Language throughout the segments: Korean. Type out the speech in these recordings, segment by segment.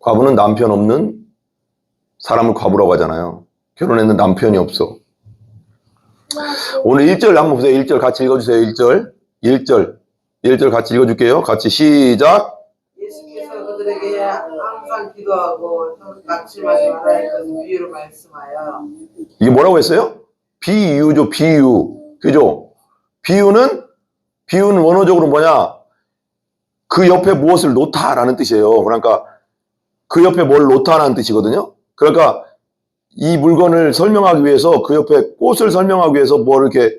과부는 남편 없는 사람을 과부라고 하잖아요. 결혼했는데 남편이 없어. 오늘 1절 한번 보세요. 1절 같이 읽어주세요. 1절 같이 읽어줄게요. 같이 시작. 예수께서 그들에게 항상 기도하고 낙심하지 말아야 할 것을 비유로 말씀하여. 이게 뭐라고 했어요? 비유죠. 비유. 그죠? 비유는 원어적으로 뭐냐? 그 옆에 무엇을 놓다라는 뜻이에요. 그러니까 그 옆에 뭘 놓다라는 뜻이거든요. 그러니까 이 물건을 설명하기 위해서 그 옆에 꽃을 설명하기 위해서 뭘 이렇게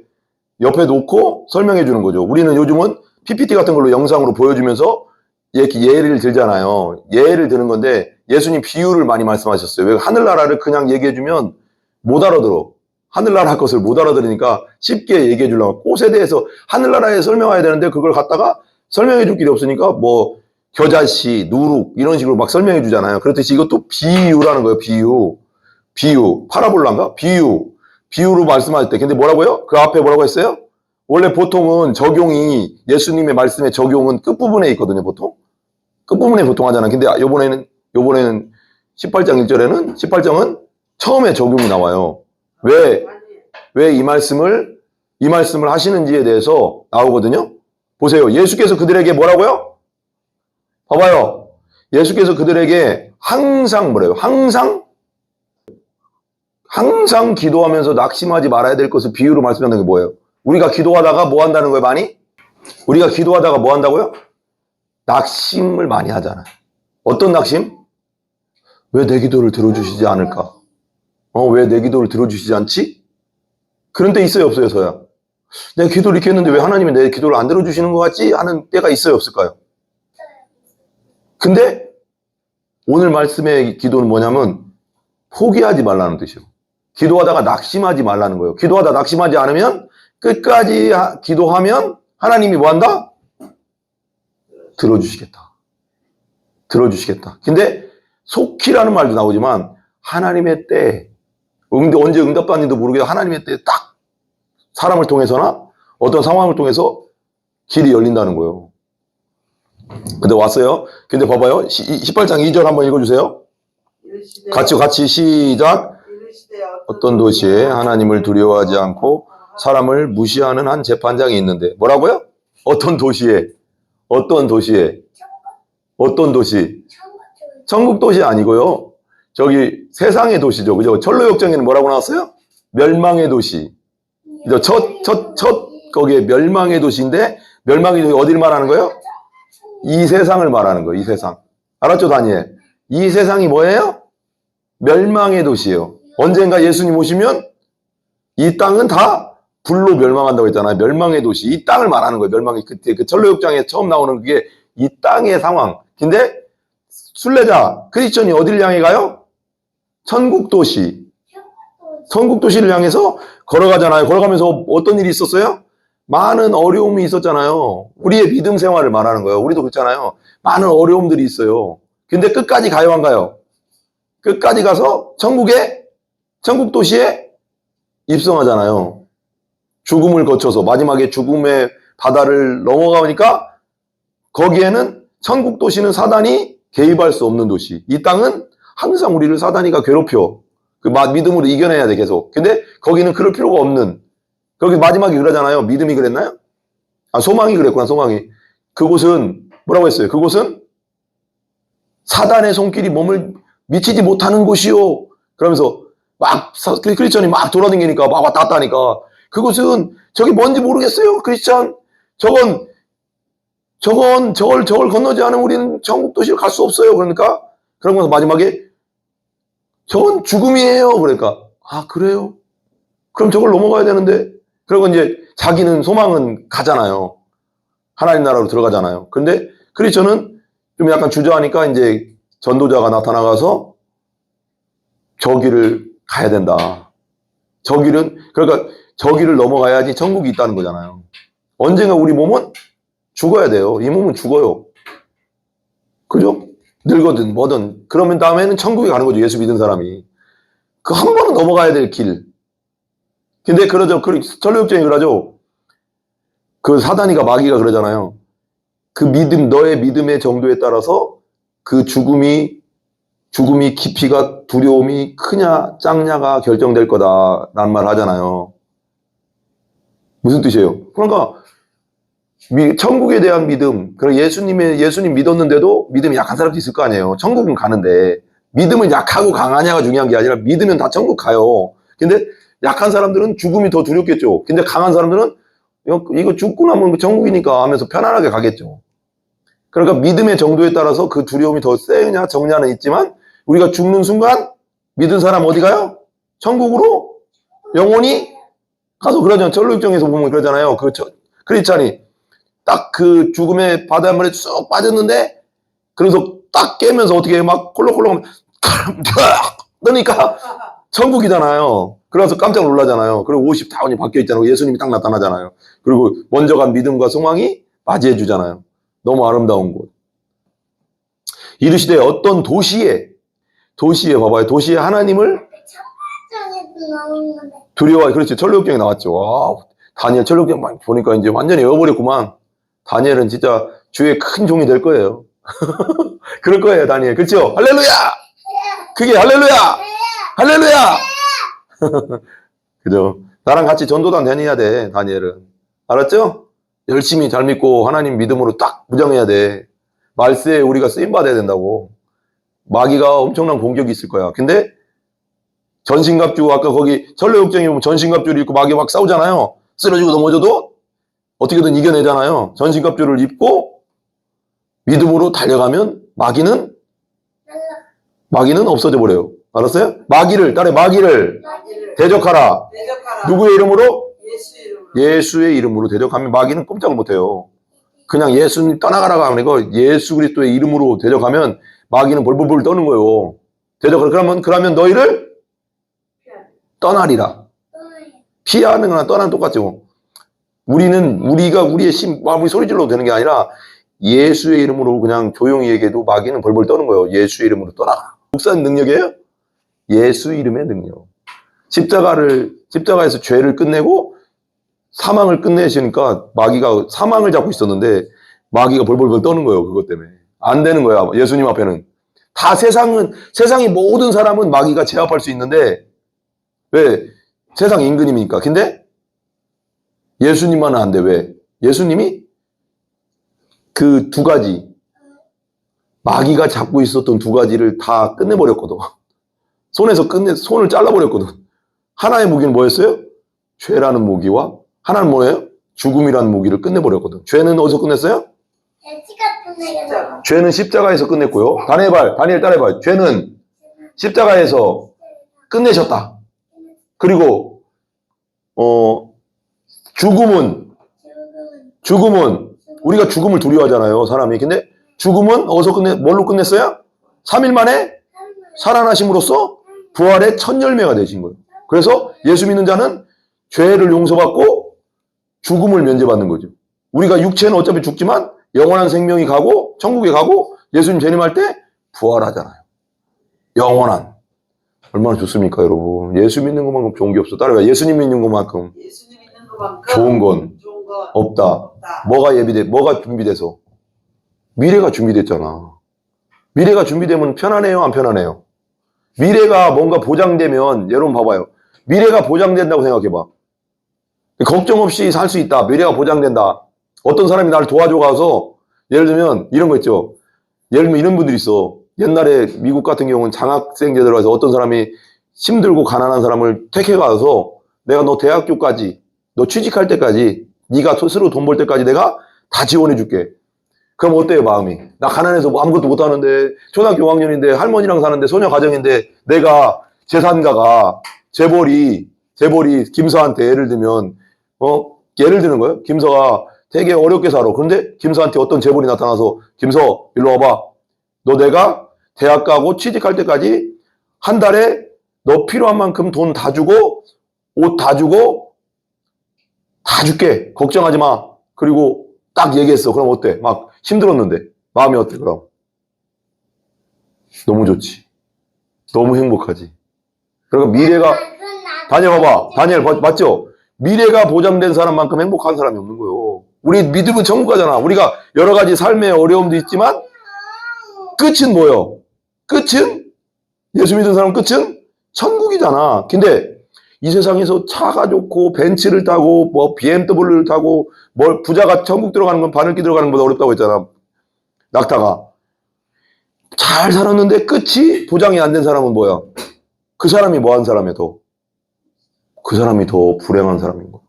옆에 놓고 설명해 주는 거죠. 우리는 요즘은 PPT 같은 걸로 영상으로 보여주면서 이렇게 예를 들잖아요. 예를 드는 건데 예수님 비유를 많이 말씀하셨어요. 왜 하늘나라를 그냥 얘기해 주면 못 알아들어. 하늘나라 것을 못 알아들으니까 쉽게 얘기해 주려고 꽃에 대해서 하늘나라에 설명해야 되는데 그걸 갖다가 설명해 줄 길이 없으니까 뭐 겨자씨, 누룩 이런 식으로 막 설명해 주잖아요. 그렇듯이 이것도 비유라는 거예요. 비유. 파라볼라인가? 비유로 말씀할 때. 근데 뭐라고요? 그 앞에 뭐라고 했어요? 원래 보통은 적용이 예수님의 말씀의 적용은 끝부분에 있거든요. 보통. 끝부분에 보통 하잖아요. 근데 요번에는 18장 1절에는 18장은 처음에 적용이 나와요. 왜 이 말씀을 하시는지에 대해서 나오거든요. 보세요. 예수께서 그들에게 뭐라고요? 봐봐요. 예수께서 그들에게 항상 뭐래요? 항상 기도하면서 낙심하지 말아야 될 것을 비유로 말씀하는 게 뭐예요? 우리가 기도하다가 뭐 한다는 거예요, 많이? 우리가 기도하다가 뭐 한다고요? 낙심을 많이 하잖아요. 어떤 낙심? 왜 내 기도를 들어주시지 않을까? 왜 내 기도를 들어주시지 않지? 그런 때 있어요, 없어요, 서야? 내가 기도를 이렇게 했는데 왜 하나님이 내 기도를 안 들어주시는 것 같지? 하는 때가 있어요, 없을까요? 근데 오늘 말씀의 기도는 뭐냐면 포기하지 말라는 뜻이에요. 기도하다가 낙심하지 말라는 거예요. 기도하다 낙심하지 않으면 끝까지 기도하면 하나님이 뭐 한다? 들어주시겠다. 근데 속히라는 말도 나오지만 하나님의 때, 언제 응답받는지도 모르게 하나님의 때 딱 사람을 통해서나 어떤 상황을 통해서 길이 열린다는 거예요. 근데 왔어요. 근데 봐봐요. 18장 2절 한번 읽어주세요. 같이 시작. 어떤 도시에 하나님을 두려워하지 않고 사람을 무시하는 한 재판장이 있는데 뭐라고요? 어떤 도시? 천국 도시 아니고요. 저기 세상의 도시죠. 그죠? 철로역정에는 뭐라고 나왔어요? 멸망의 도시. 거기에 멸망의 도시인데 멸망의 도시 어디를 말하는 거예요? 이 세상을 말하는 거예요. 이 세상. 알았죠, 다니엘? 이 세상이 뭐예요? 멸망의 도시예요. 언젠가 예수님 오시면 이 땅은 다 불로 멸망한다고 했잖아요. 멸망의 도시. 이 땅을 말하는 거예요. 멸망의 그때 그 철로역장에 처음 나오는 그게 이 땅의 상황. 근데 순례자 크리스천이 어디를 향해 가요? 천국 도시. 천국 도시를 향해서 걸어가잖아요. 걸어가면서 어떤 일이 있었어요? 많은 어려움이 있었잖아요. 우리의 믿음 생활을 말하는 거예요. 우리도 그렇잖아요. 많은 어려움들이 있어요. 근데 끝까지 가요, 안 가요? 끝까지 가서 천국 도시에 입성하잖아요. 죽음을 거쳐서 마지막에 죽음의 바다를 넘어가니까 거기에는 천국 도시는 사단이 개입할 수 없는 도시. 이 땅은 항상 우리를 사단이가 괴롭혀. 그 믿음으로 이겨내야 돼, 계속. 근데 거기는 그럴 필요가 없는. 거기 마지막에 그러잖아요. 믿음이 그랬나요? 소망이 그랬구나, 소망이. 그곳은 뭐라고 했어요? 그곳은 사단의 손길이 몸을 미치지 못하는 곳이요. 그러면서 막 크리스천이 막 돌아다니니까 막 왔다 갔다 하니까 그곳은 저기 뭔지 모르겠어요. 크리스천 저걸 건너지 않으면 우리는 천국 도시를 갈 수 없어요. 그러니까 그러면서 마지막에 저건 죽음이에요. 그러니까 그래요? 그럼 저걸 넘어가야 되는데 그리고 이제 자기는 소망은 가잖아요. 하나님 나라로 들어가잖아요. 그런데 크리스천은 좀 약간 주저하니까 이제 전도자가 나타나가서 저 길을 가야 된다. 그러니까 저 길을 넘어가야지 천국이 있다는 거잖아요. 언젠가 우리 몸은 죽어야 돼요. 이 몸은 죽어요. 그죠? 늙거든 뭐든. 그러면 다음에는 천국에 가는 거죠. 예수 믿는 사람이. 그 한 번은 넘어가야 될 길. 근데 그러죠. 철로역정이 그러죠. 그 사단이가 마귀가 그러잖아요. 그 믿음, 너의 믿음의 정도에 따라서 그 죽음이 죽음이 깊이가 두려움이 크냐 작냐가 결정될 거다라는 말 하잖아요. 무슨 뜻이에요? 그러니까 천국에 대한 믿음, 예수님 믿었는데도 믿음이 약한 사람도 있을 거 아니에요. 천국은 가는데 믿음은 약하고 강하냐가 중요한 게 아니라 믿으면 다 천국 가요. 근데 약한 사람들은 죽음이 더 두렵겠죠. 근데 강한 사람들은 이거 죽고 나면 천국이니까 하면서 편안하게 가겠죠. 그러니까 믿음의 정도에 따라서 그 두려움이 더 세냐 적냐는 있지만 우리가 죽는 순간 믿은 사람 어디 가요? 천국으로 영원히 가서 그러잖아요. 천로육정에서 보면 그러잖아요. 크리스찬이 딱 그 죽음의 바닷물에 쑥 빠졌는데 그래서 딱 깨면서 어떻게 막 콜록콜록 그러니까 천국이잖아요. 그래서 깜짝 놀라잖아요. 그리고 50타운이 바뀌어 있잖아요. 예수님이 딱 나타나잖아요. 그리고 먼저 간 믿음과 소망이 맞이해 주잖아요. 너무 아름다운 곳. 이르시되 어떤 도시에 봐봐요. 도시에 하나님을 두려워해. 그렇지. 천로역경에 나왔죠. 와, 다니엘 천로역경 보니까 이제 완전히 외워버렸구만. 다니엘은 진짜 주의 큰 종이 될 거예요. 그럴 거예요, 다니엘. 그렇죠? 할렐루야! 그게 할렐루야! 할렐루야! 그죠? 나랑 같이 전도단 다녀야 돼, 다니엘은. 알았죠? 열심히 잘 믿고 하나님 믿음으로 딱 무장해야 돼. 말세에 우리가 쓰임받아야 된다고. 마귀가 엄청난 공격이 있을 거야. 근데 전신갑주, 아까 거기 천로역정에 보면 전신갑주를 입고 마귀 막 싸우잖아요. 쓰러지고 넘어져도 어떻게든 이겨내잖아요. 전신갑주를 입고 믿음으로 달려가면 마귀는 없어져 버려요. 알았어요? 마귀를 대적하라. 누구의 이름으로? 예수의 이름으로 대적하면 마귀는 꼼짝을 못해요. 그냥 예수님 떠나가라고 하는 거 예수 그리스도의 이름으로 대적하면 마귀는 벌벌벌 떠는 거예요. 대적을 그러면 너희를 떠나리라. 피하는 거나 떠나는 똑같죠. 우리가 우리의 우리 소리 질러도 되는 게 아니라 예수의 이름으로 그냥 조용히 얘기해도 마귀는 벌벌 떠는 거예요. 예수의 이름으로 떠나가. 목사님 능력이에요? 예수 이름의 능력. 십자가에서 죄를 끝내고 사망을 끝내시니까 마귀가 사망을 잡고 있었는데 마귀가 벌벌벌 떠는 거예요. 그것 때문에. 안 되는 거야. 예수님 앞에는. 다 세상의 모든 사람은 마귀가 제압할 수 있는데 왜? 세상 임금이니까. 근데 예수님만은 안 돼. 왜? 예수님이 그 두 가지 마귀가 잡고 있었던 두 가지를 다 끝내버렸거든. 손을 잘라버렸거든. 하나의 무기는 뭐였어요? 죄라는 무기와 하나는 뭐예요? 죽음이라는 무기를 끝내버렸거든. 죄는 어디서 끝냈어요? 죄는 십자가에서 끝냈고요. 다니엘 따라해봐요. 죄는 십자가에서 끝내셨다. 그리고 죽음은 우리가 죽음을 두려워하잖아요. 사람이. 근데 죽음은 어디서 뭘로 끝냈어요? 3일 만에 살아나심으로써 부활의 첫 열매가 되신 거예요. 그래서 예수 믿는 자는 죄를 용서받고 죽음을 면제받는 거죠. 우리가 육체는 어차피 죽지만 영원한 생명이 가고 천국에 가고 예수님 재림할 때 부활하잖아요. 영원한. 얼마나 좋습니까, 여러분? 예수 믿는 것만큼 좋은 게 없어. 따라가. 예수님 믿는 것만큼 좋은 건 없다. 뭐가 준비돼서? 미래가 준비됐잖아. 미래가 준비되면 편안해요, 안 편안해요? 미래가 뭔가 보장되면, 여러분 봐봐요. 미래가 보장된다고 생각해봐. 걱정 없이 살 수 있다. 미래가 보장된다. 어떤 사람이 나를 도와줘 가서, 예를 들면 이런 거 있죠. 예를 들면 이런 분들이 있어. 옛날에 미국 같은 경우는 장학생제 들어가서 어떤 사람이 힘들고 가난한 사람을 택해 가서 내가 너 대학교까지, 너 취직할 때까지, 네가 스스로 돈 벌 때까지 내가 다 지원해 줄게. 그럼 어때요, 마음이? 나 가난해서 뭐 아무것도 못 하는데, 초등학교 5학년인데, 할머니랑 사는데, 소녀 가정인데, 내가 재산가가, 재벌이 김서한테 예를 들면, 예를 드는 거예요. 김서가 되게 어렵게 살아. 그런데 김서한테 어떤 재벌이 나타나서, 김서, 일로 와봐. 너 내가 대학 가고 취직할 때까지 한 달에 너 필요한 만큼 돈 다 주고, 옷 다 주고, 다 줄게. 걱정하지 마. 그리고 딱 얘기했어. 그럼 어때? 막 힘들었는데 마음이 어때? 그럼 너무 좋지. 너무 행복하지. 그러니까 미래가 다니엘 맞죠? 미래가 보장된 사람만큼 행복한 사람이 없는 거예요. 우리 믿음은 천국 가잖아. 우리가 여러 가지 삶의 어려움도 있지만 끝은 뭐예요? 끝은 예수 믿은 사람 끝은 천국이잖아. 근데 이 세상에서 차가 좋고 벤츠를 타고 뭐 BMW를 타고 뭐 부자가 천국 들어가는 건 바늘기 들어가는 것보다 어렵다고 했잖아. 낙타가. 잘 살았는데 끝이 보장이 안 된 사람은 뭐야? 그 사람이 뭐 한 사람이야 더? 그 사람이 더 불행한 사람인 거야.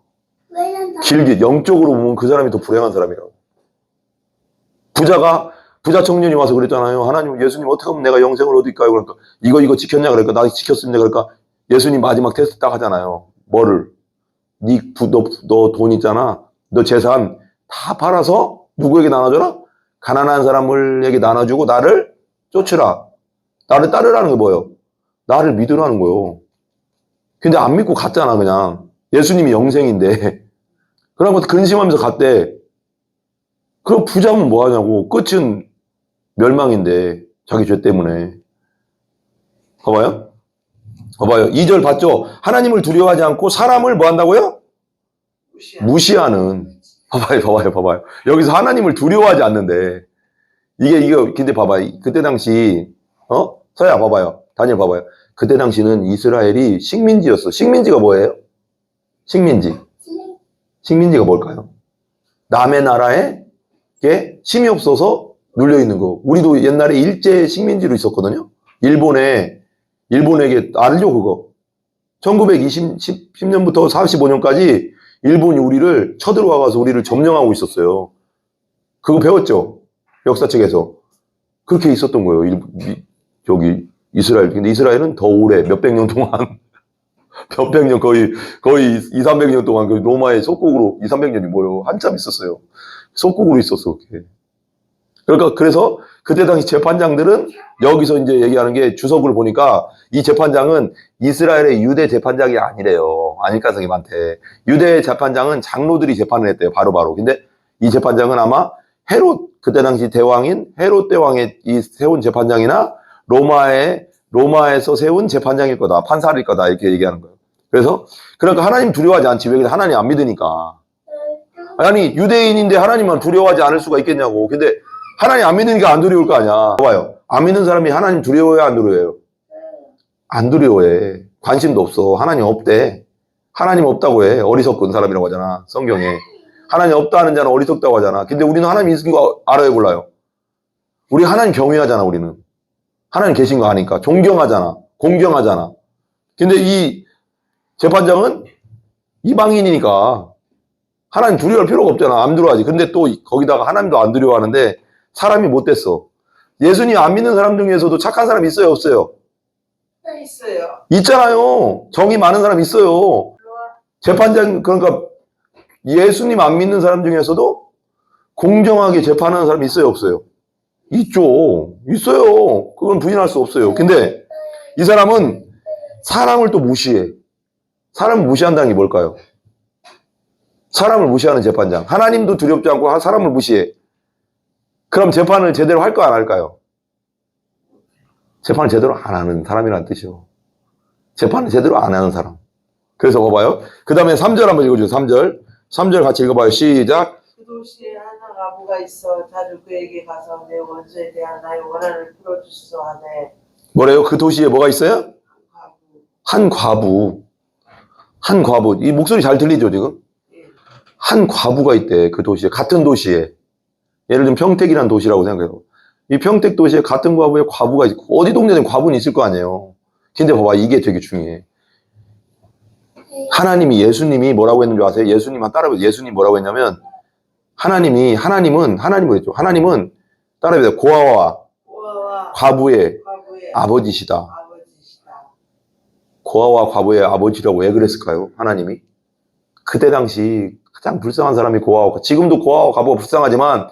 길게 영적으로 보면 그 사람이 더 불행한 사람이라고. 부자 청년이 와서 그랬잖아요. 하나님, 예수님 어떻게 하면 내가 영생을 얻을까요? 그러니까 이거 지켰냐 그러니까 나 지켰습니다. 그러니까 예수님 마지막 테스트 딱 하잖아요. 뭐를? 너 돈 있잖아. 너 재산 다 팔아서 누구에게 나눠줘라? 가난한 사람에게 나눠주고 나를 쫓으라. 나를 따르라는 게 뭐예요? 나를 믿으라는 거예요. 근데 안 믿고 갔잖아, 그냥. 예수님이 영생인데. 그러고 근심하면서 갔대. 그럼 부자면 뭐 하냐고. 끝은 멸망인데. 자기 죄 때문에. 봐봐요. 2절 봤죠? 하나님을 두려워하지 않고 사람을 뭐 한다고요? 무시하는. 봐봐요. 여기서 하나님을 두려워하지 않는데. 근데 봐봐요. 그때 당시, 서야 봐봐요. 다니엘 봐봐요. 그때 당시는 이스라엘이 식민지였어. 식민지가 뭐예요? 식민지가 뭘까요? 남의 나라에 힘이 없어서 눌려있는 거. 우리도 옛날에 일제 식민지로 있었거든요. 일본에게, 알죠, 그거? 1910년부터 45년까지 일본이 우리를 쳐들어와서 우리를 점령하고 있었어요. 그거 배웠죠? 역사책에서. 그렇게 있었던 거예요. 이스라엘. 근데 이스라엘은 더 오래, 몇백 년 동안, 거의 2, 300년 동안 그 로마의 속국으로, 2, 300년이 뭐예요? 한참 있었어요. 속국으로 있었어, 그렇게. 그러니까, 그래서 그때 당시 재판장들은 여기서 이제 얘기하는 게 주석을 보니까 이 재판장은 이스라엘의 유대 재판장이 아니래요. 아닐 가능성이 많대. 유대 재판장은 장로들이 재판을 했대요. 바로바로. 근데 이 재판장은 아마 그때 당시 대왕인 헤롯 대왕의 세운 재판장이나 로마에서 세운 재판장일 거다. 판사일 거다. 이렇게 얘기하는 거예요. 그러니까 하나님 두려워하지 않지. 왜? 하나님 안 믿으니까. 아니, 유대인인데 하나님만 두려워하지 않을 수가 있겠냐고. 근데 하나님 안 믿으니까 안 두려울 거 아니야. 봐봐요. 안 믿는 사람이 하나님 두려워해, 안 두려워해요? 안 두려워해. 관심도 없어. 하나님 없대. 하나님 없다고 해. 어리석은 사람이라고 하잖아. 성경에. 하나님 없다는 자는 어리석다고 하잖아. 근데 우리는 하나님 있는 거 알아요, 몰라요? 우리 하나님 경외하잖아, 우리는. 하나님 계신 거 아니까. 존경하잖아. 공경하잖아. 근데 이 재판장은 이방인이니까 하나님 두려워할 필요가 없잖아. 안 두려워하지. 근데 또 거기다가 하나님도 안 두려워하는데 사람이 못됐어. 예수님 안 믿는 사람 중에서도 착한 사람 있어요, 없어요? 있어요. 있잖아요. 정이 많은 사람 있어요. 재판장, 그러니까 예수님 안 믿는 사람 중에서도 공정하게 재판하는 사람 있어요, 없어요? 있죠. 있어요. 그건 부인할 수 없어요. 근데 이 사람은 사람을 또 무시해. 사람을 무시한다는 게 뭘까요? 사람을 무시하는 재판장. 하나님도 두렵지 않고 사람을 무시해. 그럼 재판을 제대로 할까 안 할까요? 재판을 제대로 안 하는 사람이라는 뜻이요. 재판을 제대로 안 하는 사람. 그래서 봐봐요. 그 다음에 3절 한번 읽어줘요. 3절 같이 읽어봐요. 시작. 그 도시에 하나 가부가 있어 자주 그에게 가서 내 원수에 대한 나의 원한을 풀어주소서 하네. 뭐래요? 그 도시에 뭐가 있어요? 한 과부. 이 목소리 잘 들리죠, 지금? 한 과부가 있대, 그 도시에. 같은 도시에. 예를 들면 평택이라는 도시라고 생각해요. 이 평택 도시에 같은 과부에 과부가 있고, 어디 동네든 과부는 있을 거 아니에요. 근데 봐봐, 이게 되게 중요해. 예수님이 뭐라고 했는지 아세요? 예수님만 따라해보세요. 예수님 뭐라고 했냐면, 하나님은 따라해보세요. 고아와 과부의 아버지시다. 고아와 과부의 아버지라고 왜 그랬을까요? 하나님이? 그때 당시 가장 불쌍한 사람이 지금도 고아와 과부가 불쌍하지만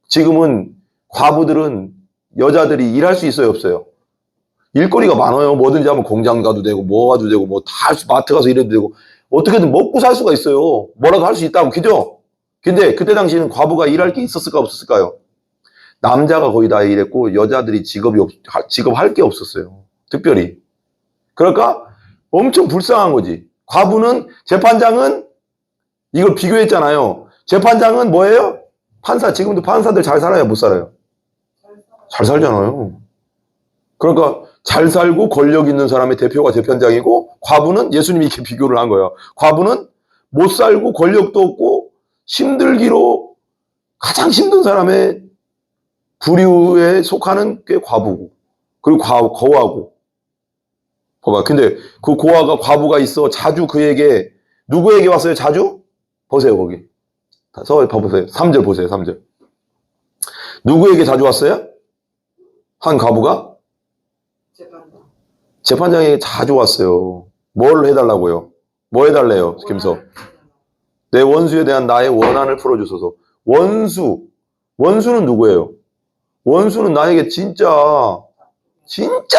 지금은 과부들은 여자들이 일할 수 있어요, 없어요? 일거리가 많아요. 뭐든지 하면 공장 가도 되고 뭐 가도 되고 뭐 다 마트 가서 일해도 되고 어떻게든 먹고 살 수가 있어요. 뭐라도 할 수 있다고. 그죠? 근데 그때 당시에는 과부가 일할 게 있었을까 없었을까요? 남자가 거의 다 일했고 여자들이 직업할 게 없었어요. 특별히. 그러니까 엄청 불쌍한 거지. 재판장은 이걸 비교했잖아요. 재판장은 뭐예요? 지금도 판사들 잘 살아요, 못 살아요? 잘 살잖아요. 그러니까 잘 살고 권력 있는 사람의 대표가 재판장이고, 과부는 예수님이 이렇게 비교를 한 거예요. 과부는 못 살고 권력도 없고 힘들기로 가장 힘든 사람의 부류에 속하는 게 과부고, 그리고 거하고. 봐봐. 근데 그 고아가 과부가 있어. 자주 그에게, 누구에게 왔어요? 자주? 보세요, 거기. 봐보세요. 3절 보세요, 3절. 누구에게 자주 왔어요? 한 과부가? 재판장. 재판장에게 자주 왔어요. 뭘 해달라고요? 뭐 해달래요, 김석? 내 원수에 대한 나의 원한을 풀어주소서. 원수는 누구예요? 원수는 나에게 진짜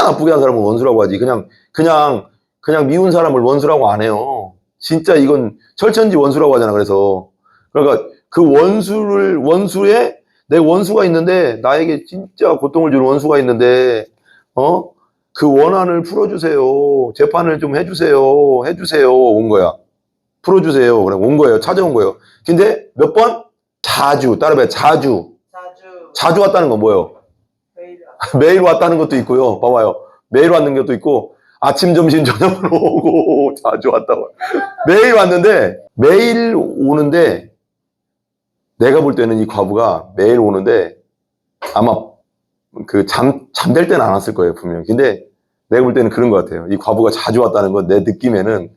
나쁘게 한 사람을 원수라고 하지. 그냥 미운 사람을 원수라고 안 해요. 진짜 이건 철천지 원수라고 하잖아. 그러니까 그 원수에 내 원수가 있는데, 나에게 진짜 고통을 주는 원수가 있는데, 그 원한을 풀어주세요. 재판을 좀 해주세요. 온 거야. 풀어주세요. 그래, 온 거예요. 찾아온 거예요. 근데 몇 번? 자주. 따라해봐요. 자주 왔다는 건 뭐예요? 매일 왔다는 것도 있고요. 봐봐요. 매일 왔는 것도 있고, 아침, 점심, 저녁으로 오고, 자주 왔다고. 매일 왔는데, 매일 오는데, 내가 볼 때는 이 과부가 매일 오는데, 아마 잠들 때는 안 왔을 거예요, 분명히. 근데 내가 볼 때는 그런 것 같아요. 이 과부가 자주 왔다는 건 내 느낌에는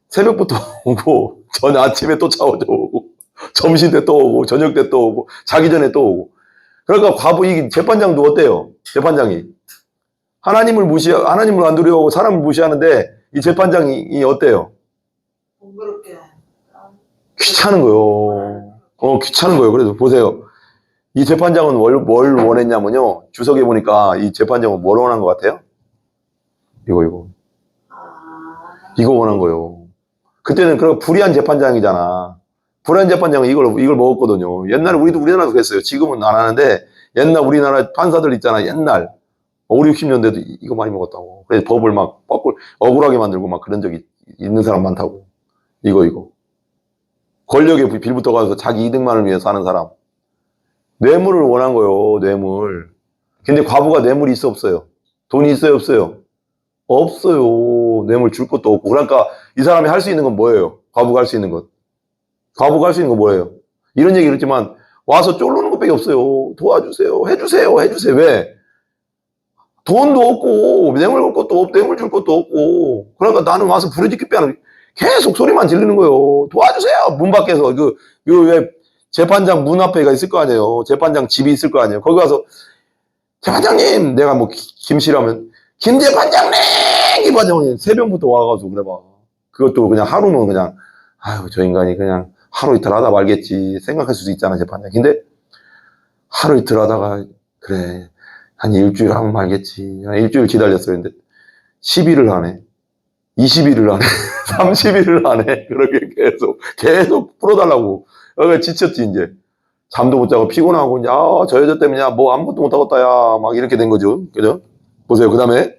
새벽부터 오고, 아침에 또 오고, 점심 때 또 오고, 저녁 때 또 오고, 자기 전에 또 오고. 그러니까 이 재판장도 어때요? 재판장이. 하나님을 안 두려워하고 사람을 무시하는데, 이 재판장이 어때요? 번거롭게. 귀찮은 거요. 귀찮은 거예요. 그래서 보세요. 이 재판장은 뭘 원했냐면요. 주석에 보니까 이 재판장은 뭘 원한 것 같아요? 이거. 이거 원한 거예요. 그때는 불의한 재판장이잖아. 불의한 재판장은 이걸 먹었거든요. 옛날에 우리나라도 그랬어요. 지금은 안 하는데, 옛날 우리나라 판사들 있잖아. 옛날 5, 60년대도 이거 많이 먹었다고. 그래서 법을 막 억울하게 만들고 막 그런 적이 있는 사람 많다고. 이거. 권력에 빌붙어 가서 자기 이득만을 위해서 하는 사람. 뇌물을 원한 거예요. 뇌물. 근데 과부가 뇌물이 있어 없어요? 돈이 있어요 없어요? 없어요. 뇌물 줄 것도 없고. 그러니까 이 사람이 할 수 있는 건 뭐예요? 과부가 할 수 있는 것. 과부가 할 수 있는 건 뭐예요? 이런 얘기를 했지만 와서 쫄르는 것밖에 없어요. 도와주세요. 해주세요. 왜? 돈도 없고 뇌물 줄 것도 없고 뇌물 줄 것도 없고. 그러니까 나는 와서 부르짖기 빼는 계속 소리만 지르는 거예요. 도와주세요. 문 밖에서 왜 재판장 문 앞에가 있을 거 아니에요. 재판장 집이 있을 거 아니에요. 거기 가서 재판장님, 내가 뭐 김씨라면 김 재판장님 새벽부터 와가지고 그래 봐. 그것도 그냥 하루는 그냥 아유 저 인간이 그냥 하루 이틀 하다 말겠지 생각할 수도 있잖아 재판장. 근데 하루 이틀 하다가 그래 한 일주일 하면 말겠지. 한 일주일 기다렸어요. 근데 10일을 하네. 20일을 하네. 30일을 하네. 그렇게 계속 풀어달라고. 그러니까 지쳤지, 이제. 잠도 못 자고 피곤하고, 이제, 저 여자 때문에, 뭐 아무것도 못 하겠다, 야. 막 이렇게 된 거죠. 그죠? 보세요. 그 다음에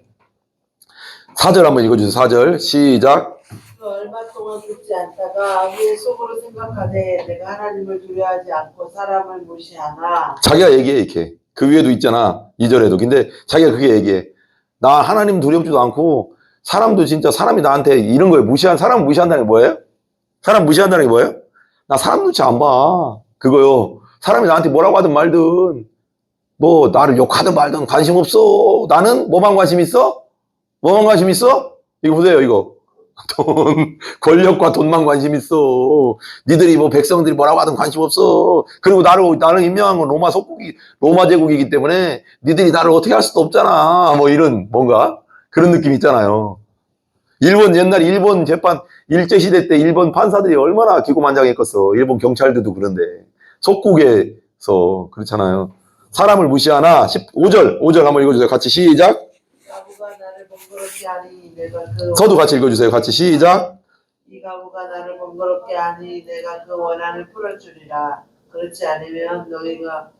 4절 한번 읽어주세요. 4절. 시작. 얼마 동안 듣지 않다가 그의 속으로 생각하되 내가 하나님을 두려워하지 않고 사람을 무시하나. 자기가 얘기해, 이렇게. 그 위에도 있잖아. 2절에도. 근데 자기가 그게 얘기해. 나 하나님 두렵지도 않고, 사람도 진짜 사람이 나한테 이런 거에 사람 무시한다는 게 뭐예요? 사람 무시한다는 게 뭐예요? 나 사람 눈치 안 봐. 그거요. 사람이 나한테 뭐라고 하든 말든, 뭐, 나를 욕하든 말든 관심 없어. 나는 뭐만 관심 있어? 이거 보세요, 이거. 권력과 돈만 관심 있어. 니들이 뭐 백성들이 뭐라고 하든 관심 없어. 그리고 나를 임명한 건 로마 제국이기 때문에 니들이 나를 어떻게 할 수도 없잖아. 뭐 이런, 뭔가. 그런 느낌 있잖아요. 옛날 일본 재판, 일제시대 때 일본 판사들이 얼마나 기고만장했겠어. 일본 경찰들도 그런데. 속국에서, 그렇잖아요. 사람을 무시하나, 5절 한번 읽어주세요. 같이 시작. 가부가 나를 번거롭게 하니 서도 같이 읽어주세요. 같이 시작. 이 가부가 나를 번거롭게 하니 내가 그 원한을 풀어주리라. 그렇지 않으면 너희가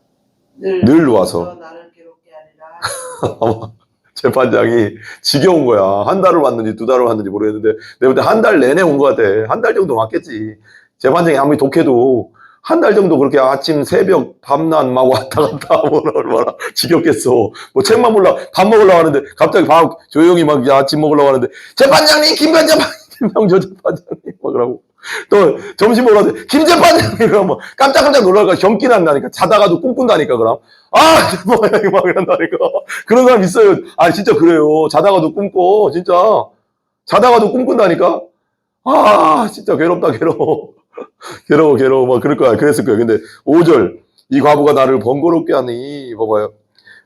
늘 와서 나를 괴롭게 하리라. 재판장이 지겨운 거야. 한 달을 왔는지 2달을 왔는지 모르겠는데 내가 볼 때 한 달 내내 온 것 같아. 한 달 정도 왔겠지. 재판장이 아무리 독해도 한 달 정도 그렇게 아침, 새벽, 밤낮 막 왔다 갔다 얼마나 지겹겠어. 뭐 책만 밥 먹으려고 하는데 갑자기 조용히 막 아침 먹으려고 하는데 재판장님, 김병조 재판장님 막 그러고 또 점심 먹으러 와서 김 재판장님 그러면 깜짝깜짝 놀랄까 경기 난다니까. 자다가도 꿈꾼다니까 그럼. 재판장님 막 이런다니까. 그런 사람 있어요. 진짜 그래요. 자다가도 꿈꿔. 진짜. 자다가도 꿈꾼다니까. 진짜 괴롭다, 괴로워. 괴로워. 막 그럴 거야. 그랬을 거야. 근데 5절. 이 과부가 나를 번거롭게 하니. 봐봐요.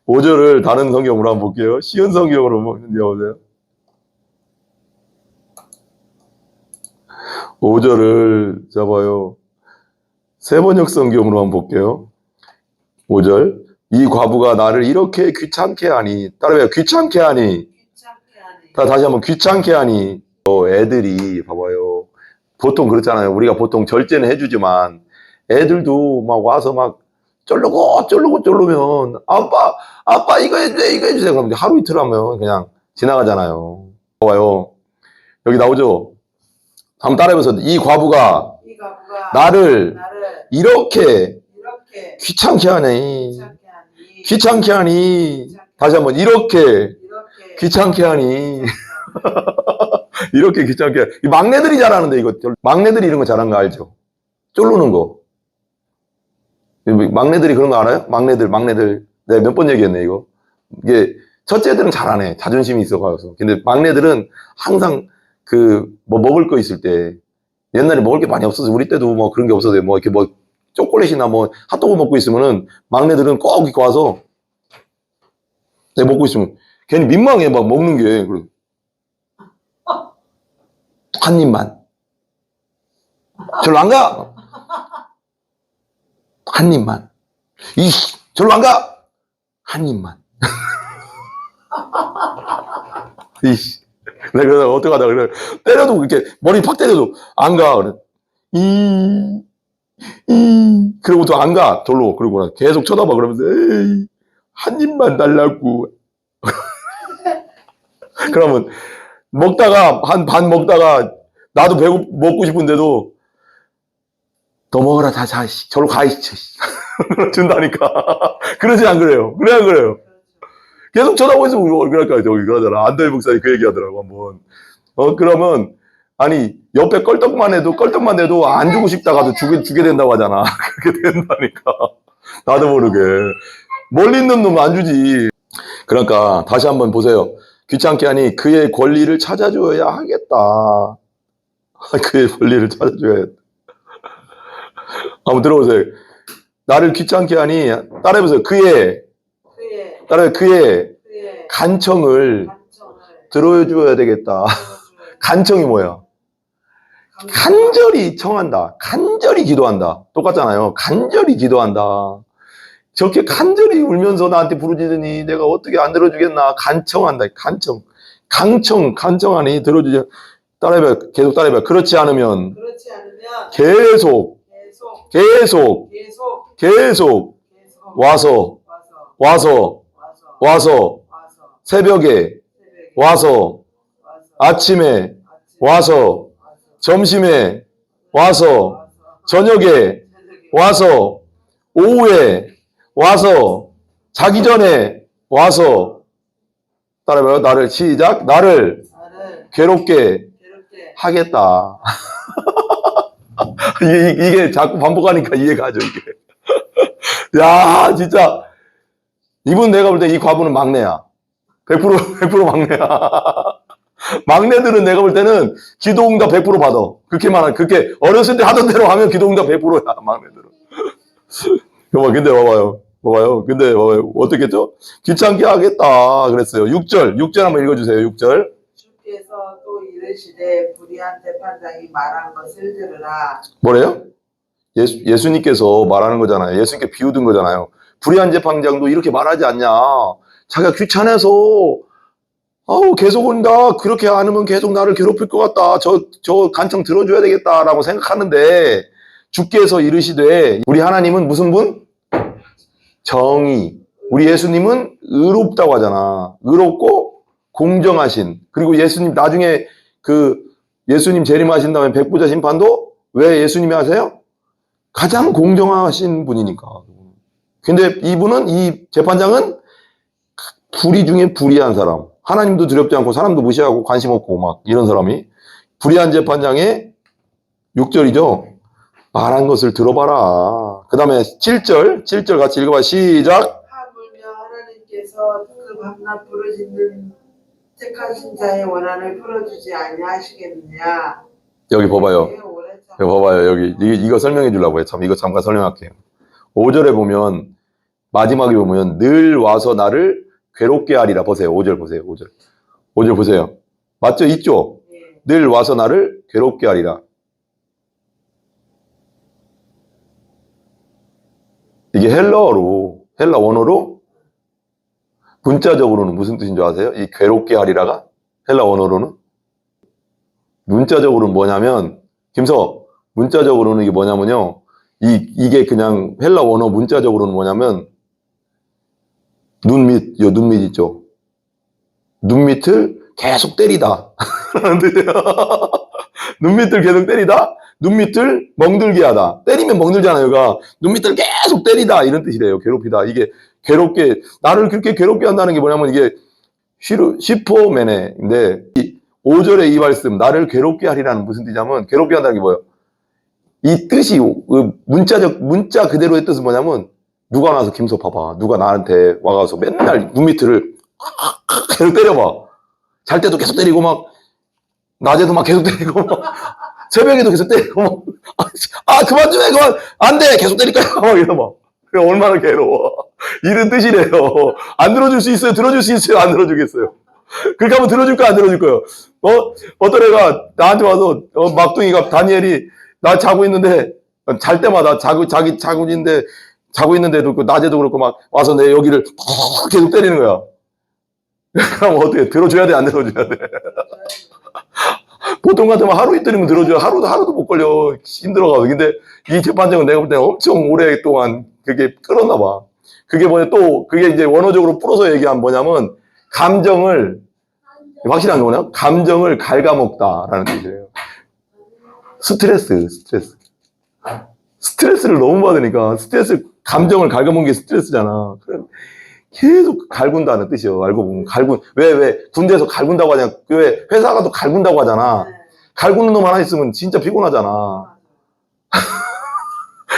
5절을 다른 성경으로 한번 볼게요. 쉬운 성경으로 한번 여보세요. 5절을 잡아요. 세번역 성경으로 한번 볼게요. 5절. 이 과부가 나를 이렇게 귀찮게 하니. 따라해요. 귀찮게 하니. 다시 한번 귀찮게 하니. 애들이 봐봐요. 보통 그렇잖아요. 우리가 보통 절제는 해주지만 애들도 막 와서 막 쫄르면 아빠 이거 해주세요. 그럼 하루 이틀 하면 그냥 지나가잖아요. 봐봐요. 여기 나오죠. 한번 따라해보세요. 이 과부가 나를 이렇게 귀찮게 하니. 귀찮게 하니. 다시 한번 이렇게 귀찮게 하니. 이렇게 귀찮게. 이 막내들이 잘하는데 이거. 막내들이 이런 거 잘하는 거 알죠? 쫄르는 거. 막내들이 그런 거 알아요? 막내들. 내가 몇 번 얘기했네 이거. 이게 첫째들은 잘하네. 자존심이 있어가지고. 근데 막내들은 항상 뭐 먹을 거 있을 때 옛날에 먹을 게 많이 없어서 우리 때도 뭐 그런 게 없어서 뭐 이렇게 뭐 초콜릿이나 뭐 핫도그 먹고 있으면은 막내들은 꼭 이렇게 와서 내가 먹고 있으면 괜히 민망해 막 먹는 게. 한 입만. 절로 안 가. 한 입만. 절로 안 가. 한 입만. 내가 그래서 어떡하다 그래. 때려도 이렇게 머리 팍 때려도 안 가. 그래. 그리고 또 안 가. 절로. 그리고 계속 쳐다봐. 그러면서 에이, 한 입만 달라고. 그러면 먹다가 반 먹다가 나도 먹고 싶은데도 더 먹어라 다 저로 가 있지. 준다니까. 그러지 안 그래요? 그래 안 그래요? 계속 쳐다보고 있으면 그럴까 저기 그러잖아. 안도희 목사님 그 얘기하더라고 한번. 그러면 아니 옆에 껄떡만 해도 안 주고 싶다가도 주게 된다고 하잖아. 그렇게 된다니까. 나도 모르게. 멀리 있는 놈 안 주지. 그러니까 다시 한번 보세요. 귀찮게 하니 그의 권리를 찾아줘야 하겠다. 그의 권리를 찾아줘야겠다. 한번 들어보세요. 나를 귀찮게 하니 따라해보세요. 그의 간청을 들어줘야 되겠다. 간청이 뭐야? 간절히 청한다. 간절히 기도한다. 똑같잖아요. 간절히 기도한다. 저렇게 간절히 울면서 나한테 부르짖으니 내가 어떻게 안 들어주겠나. 간청한다. 간청하니 들어주지. 계속 따라해봐. 그렇지 않으면 계속 와서 새벽에 와서 아침에 와서 점심에 와서 저녁에 와서 오후에 와서 자기 전에 와서 따라해봐요. 나를 괴롭게 하겠다. 이게 자꾸 반복하니까 이해가 가죠, 이게. 야, 진짜. 이분 내가 볼 때 이 과부는 막내야. 100% 막내야. 막내들은 내가 볼 때는 기도응답 100% 받아. 그렇게 어렸을 때 하던 대로 하면 기도응답 100%야, 막내들은. 근데 봐봐요. 근데 봐봐요. 어떻게 했죠? 귀찮게 하겠다. 그랬어요. 6절 한번 읽어주세요, 6절. 주께서 또 이르시되 불의한 재판장이 말한 것을 들으라. 뭐래요? 예수님께서 말하는 거잖아요. 예수님께 비유든 거잖아요. 불의한 재판장도 이렇게 말하지 않냐. 자기가 귀찮아서 계속 온다. 그렇게 안 하면 계속 나를 괴롭힐 것 같다. 저 간청 들어줘야 되겠다라고 생각하는데 주께서 이르시되 우리 하나님은 무슨 분? 정의. 우리 예수님은 의롭다고 하잖아. 의롭고 공정하신. 그리고 예수님 나중에 예수님 재림하신 다음에 백부자 심판도 왜 예수님이 하세요? 가장 공정하신 분이니까. 근데 이분은, 이 재판장은 불의 중에 불의한 사람. 하나님도 두렵지 않고 사람도 무시하고 관심 없고 막 이런 사람이 불의한 재판장의 6절이죠. 말한 것을 들어봐라. 그 다음에 7절 같이 읽어봐. 시작. 하물며 하나님께서 그 밤낮 부르짖는 택하신 자의 원한을 풀어주지 아니하시겠느냐. 여기 봐봐요. 여기 봐봐요. 여기 이거 설명해 주려고 해. 참 이거 잠깐 설명할게요. 5절에 보면 마지막에 보면 늘 와서 나를 괴롭게 하리라. 보세요. 5절 보세요. 5절 보세요. 맞죠? 있죠? 네. 늘 와서 나를 괴롭게 하리라. 이게 헬라 원어로 문자적으로는 무슨 뜻인 줄 아세요? 이 괴롭게 하리라가 헬라 원어로는 문자적으로는 뭐냐면 김서 문자적으로는 이게 뭐냐면요. 이게 그냥 헬라 원어 문자적으로는 뭐냐면 눈밑 있죠. 눈밑을 계속 때리다. 라는 뜻이에요. 눈밑을 계속 때리다. 눈밑을 멍들게 하다. 때리면 멍들잖아요. 얘가 눈밑을 계속 때리다. 이런 뜻이래요. 괴롭히다. 이게 괴롭게, 나를 그렇게 괴롭게 한다는 게 뭐냐면 이게 시포메네인데 5절의 이 말씀, 나를 괴롭게 하리라는 무슨 뜻이냐면 괴롭게 한다는 게 뭐예요? 이 뜻이, 문자 그대로의 뜻은 뭐냐면 누가 나서 김서 봐봐. 누가 나한테 와가서 맨날 눈밑을 계속 때려봐. 잘 때도 계속 때리고 막 낮에도 막 계속 때리고 막 새벽에도 계속 때리고 막 그만 좀 해 그만 안 돼 계속 때릴까요? 막 이러고 막 그게 얼마나 괴로워. 이런 뜻이래요. 안 들어줄 수 있어요? 들어줄 수 있어요? 안 들어주겠어요? 그렇게 하면 들어줄까 안 들어줄까요? 어떤 애가 나한테 와서 막둥이가 다니엘이 나 자고 있는데 잘 때마다 자고 있는데도 그 낮에도 그렇고 막 와서 내 여기를 계속 때리는 거야. 그럼 어떻게 들어줘야 돼? 안 들어줘야 돼? 보통 같으면 하루 이틀이면 들어줘야 하루도 못 걸려. 힘들어가지고. 근데 이 재판장은 내가 볼 때는 엄청 오랫동안 그게 끌었나 봐. 그게 뭐냐 또 그게 이제 원어적으로 풀어서 얘기한 뭐냐면 감정을 확실한 거냐? 감정을 갉아먹다라는 뜻이에요. 스트레스를 너무 받으니까 감정을 갉아먹는 게 스트레스잖아. 계속 갈군다는 뜻이요. 알고 보면 왜 군대에서 갈군다고 하냐? 왜 회사 가도 갈군다고 하잖아. 갈구는 놈 하나 있으면 진짜 피곤하잖아.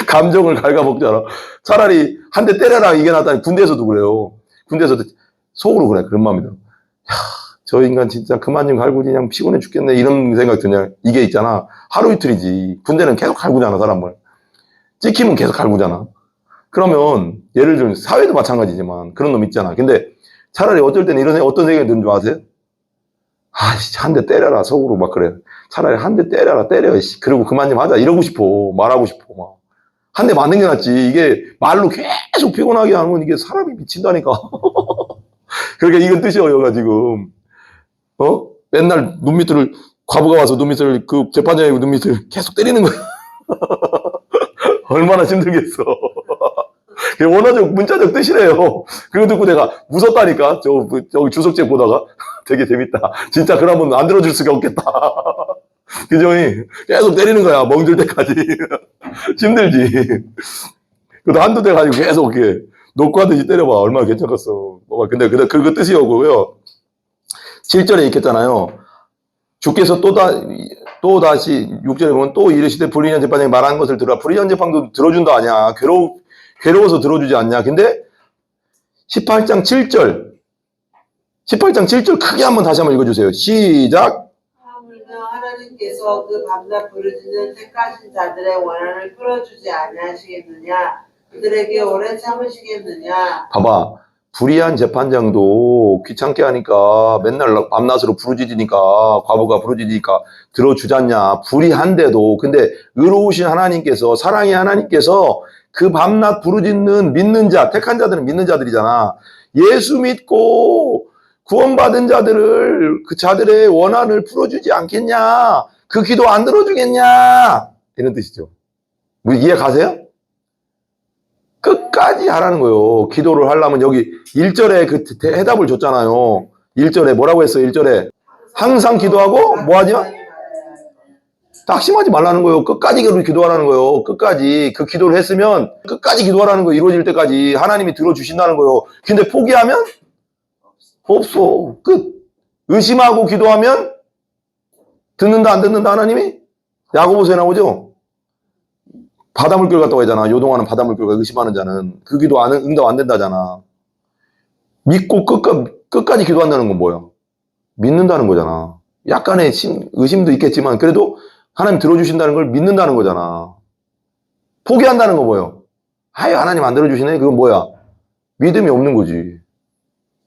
감정을 갉아먹잖아. 차라리 한 대 때려라 이게 낫다니. 군대에서도 그래요. 군대에서도 속으로 그래. 그런 마음이 들어. 저 인간 진짜 그만 좀 갈구지 그냥 피곤해 죽겠네 이런 생각 드냐. 이게 있잖아. 하루 이틀이지. 군대는 계속 갈구잖아 사람을. 찍히면 계속 갈구잖아. 그러면 예를 들면 사회도 마찬가지지만 그런 놈 있잖아. 근데 차라리 어쩔 때는 어떤 생각이 드는 줄 아세요? 한 대 때려라 속으로 막 그래. 차라리 한 대 때려. 그리고 그만 좀 하자 이러고 싶어. 말하고 싶어. 막 한 대 맞는 게 낫지. 이게 말로 계속 피곤하게 하면 이게 사람이 미친다니까. 그러니까 이건 뜻이에요. 여기가 지금 맨날 과부가 와서 눈밑을 그 재판장이 눈밑을 계속 때리는 거야. 얼마나 힘들겠어. 그게 원어적, 문자적 뜻이래요. 그거 듣고 내가 웃었다니까. 저기 주석책 보다가 되게 재밌다. 진짜 그러면 안 들어줄 수가 없겠다. 그죠? 계속 때리는 거야. 멍들 때까지. 힘들지. 그래도 한두 대 가지고 계속 이렇게 놓고 하듯이 때려봐. 얼마나 괜찮겠어. 근데 그거 뜻이 오고요. 7절에 있겠잖아요. 주께서 또 다시 6절에 보면 또 이르시되 불의한 재판장이 말한 것을 들어라. 불의한 재판도 들어준다 아니야. 괴로워서 들어주지 않냐. 근데 18장 7절 크게 다시 한번 읽어주세요. 시작. 하물며 하나님께서 그 밤낮 부르짖는 택하신 자들의 원한을 풀어주지 아니하시겠느냐. 그들에게 오래 참으시겠느냐. 봐봐. 불의한 재판장도 귀찮게 하니까 맨날 밤낮으로 부르짖으니까 과부가 부르짖으니까 들어주잖냐. 불의한데도 근데 의로우신 하나님께서 사랑의 하나님께서 그 밤낮 부르짖는 믿는 자 택한 자들은 믿는 자들이잖아. 예수 믿고 구원받은 자들을 그 자들의 원한을 풀어주지 않겠냐. 그 기도 안 들어주겠냐. 이런 뜻이죠. 이해 가세요? 끝까지 하라는 거예요. 기도를 하려면 여기 1절에 그 해답을 줬잖아요. 1절에 뭐라고 했어요? 1절에 항상 기도하고 뭐 하지마? 낙심하지 말라는 거예요. 끝까지 기도하라는 거예요. 끝까지 그 기도를 했으면 끝까지 기도하라는 거예요. 이루어질 때까지 하나님이 들어주신다는 거예요. 근데 포기하면 없어. 끝. 의심하고 기도하면 듣는다 안 듣는다 하나님이? 야고보서에 나오죠. 바닷물결 갔다고 하잖아. 요동하는 바닷물결과 의심하는 자는 그 기도 응답 안 된다잖아. 믿고 끝까지 기도한다는 건 뭐야? 믿는다는 거잖아. 약간의 의심도 있겠지만 그래도 하나님 들어주신다는 걸 믿는다는 거잖아. 포기한다는 거 뭐예요? 아유 하나님 안 들어주시네. 그건 뭐야? 믿음이 없는 거지.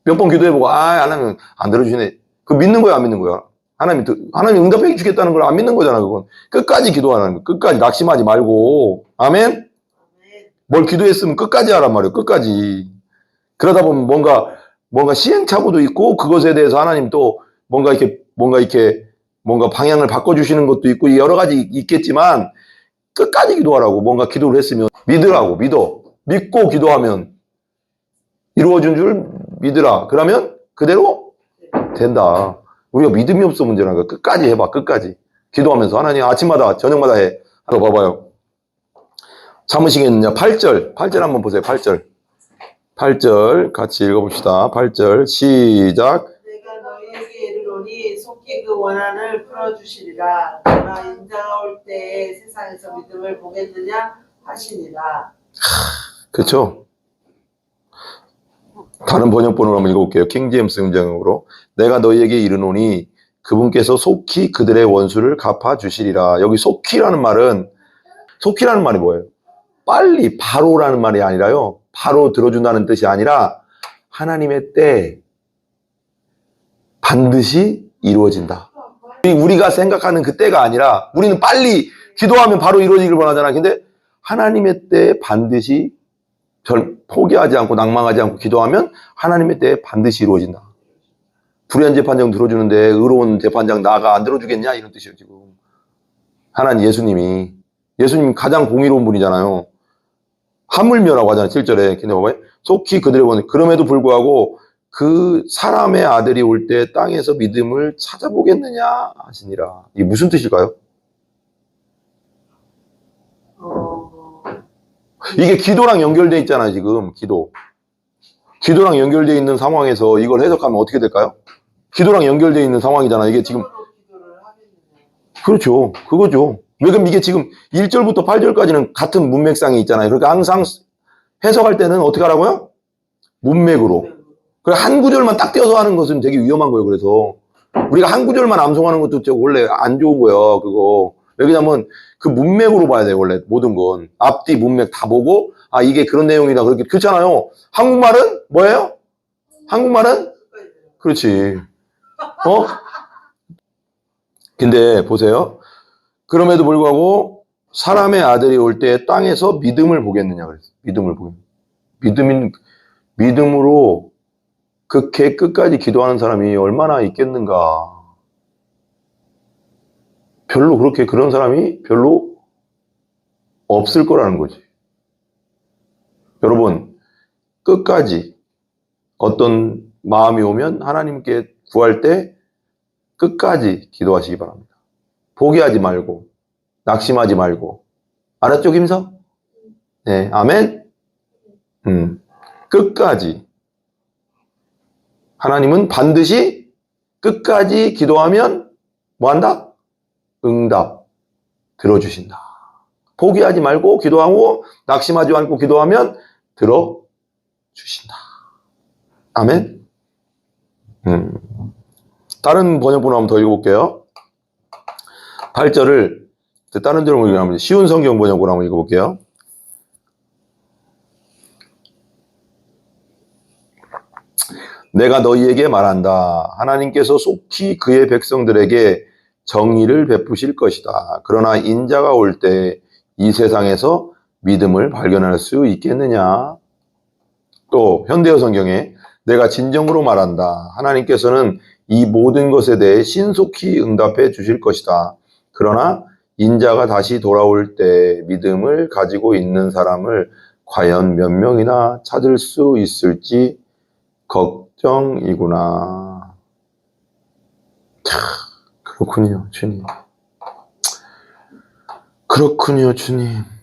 몇 번 기도해보고 하나님 안 들어주시네. 그거 믿는 거야 안 믿는 거야? 하나님 응답해 주겠다는 걸 안 믿는 거잖아. 그건 끝까지 기도하는 거. 끝까지 낙심하지 말고. 아멘? 뭘 기도했으면 끝까지 하란 말이에요. 끝까지. 그러다 보면 뭔가 시행착오도 있고 그것에 대해서 하나님 또 뭔가 방향을 바꿔주시는 것도 있고 여러 가지 있겠지만 끝까지 기도하라고. 뭔가 기도를 했으면 믿으라고. 믿고 기도하면 이루어진 줄 믿으라. 그러면 그대로 된다. 우리가 믿음이 없어 문제라는 거야. 끝까지 해봐. 끝까지. 기도하면서 하나님 아침마다 저녁마다 해. 또 봐봐요. 참으시겠느냐. 8절 한번 보세요. 8절 같이 읽어봅시다. 8절 시작. 내가 너희에게 이르노니 속히 그 원한을 풀어주시리라. 그러나 인자가 올 때에 세상에서 믿음을 보겠느냐 하시니라. 그렇죠. 다른 번역본으로 한번 읽어볼게요. 킹제임스 음정으로. 내가 너희에게 이르노니 그분께서 속히 그들의 원수를 갚아주시리라. 여기 속히라는 말이 뭐예요? 빨리, 바로라는 말이 아니라요. 바로 들어준다는 뜻이 아니라 하나님의 때 반드시 이루어진다. 우리가 생각하는 그 때가 아니라 우리는 빨리 기도하면 바로 이루어지길 원하잖아. 근데 하나님의 때에 반드시 포기하지 않고 낭망하지 않고 기도하면 하나님의 때에 반드시 이루어진다. 불의한 재판장 들어주는데 의로운 재판장 나가 안 들어주겠냐 이런 뜻이에요. 지금 하나님 예수님 가장 공의로운 분이잖아요. 하물며라고 하잖아요. 7절에. 근데 봐봐요. 속히 그들의 원. 그럼에도 불구하고 그 사람의 아들이 올 때 땅에서 믿음을 찾아보겠느냐 하시니라. 이게 무슨 뜻일까요? 이게 기도랑 연결돼 있잖아요. 지금 기도랑 연결돼 있는 상황에서 이걸 해석하면 어떻게 될까요? 기도랑 연결돼 있는 상황이잖아. 이게 지금 그렇죠. 그거죠. 왜 그럼 이게 지금 1절부터 8절까지는 같은 문맥상이 있잖아요. 그러니까 항상 해석할 때는 어떻게 하라고요? 문맥으로. 그래 한 구절만 딱 떼어서 하는 것은 되게 위험한 거예요. 그래서 우리가 한 구절만 암송하는 것도 원래 안 좋은 거예요. 그거. 왜냐면 그 문맥으로 봐야 돼요. 원래 모든 건. 앞뒤 문맥 다 보고 이게 그런 내용이다. 그렇게 그렇잖아요. 한국말은 뭐예요? 한국말은 그렇지. 근데 보세요. 그럼에도 불구하고 사람의 아들이 올 때 땅에서 믿음을 보겠느냐 그랬어요. 믿음으로 그 개 끝까지 기도하는 사람이 얼마나 있겠는가. 그런 사람이 별로 없을 거라는 거지. 여러분, 끝까지 어떤 마음이 오면 하나님께 구할 때 끝까지 기도하시기 바랍니다. 포기하지 말고, 낙심하지 말고. 알았죠, 김서? 네, 아멘? 끝까지. 하나님은 반드시 끝까지 기도하면 뭐 한다? 응답 들어주신다. 포기하지 말고 기도하고 낙심하지 않고 기도하면 들어주신다. 아멘? 다른 번역본을 한번 더 읽어볼게요. 8절을 다른 데로 읽어보면 쉬운 성경 번역으로 한번 읽어볼게요. 내가 너희에게 말한다. 하나님께서 속히 그의 백성들에게 정의를 베푸실 것이다. 그러나 인자가 올 때 이 세상에서 믿음을 발견할 수 있겠느냐? 또 현대어 성경에 내가 진정으로 말한다. 하나님께서는 이 모든 것에 대해 신속히 응답해 주실 것이다. 그러나 인자가 다시 돌아올 때 믿음을 가지고 있는 사람을 과연 몇 명이나 찾을 수 있을지 걱정이구나. 참, 그렇군요, 주님. 그렇군요, 주님.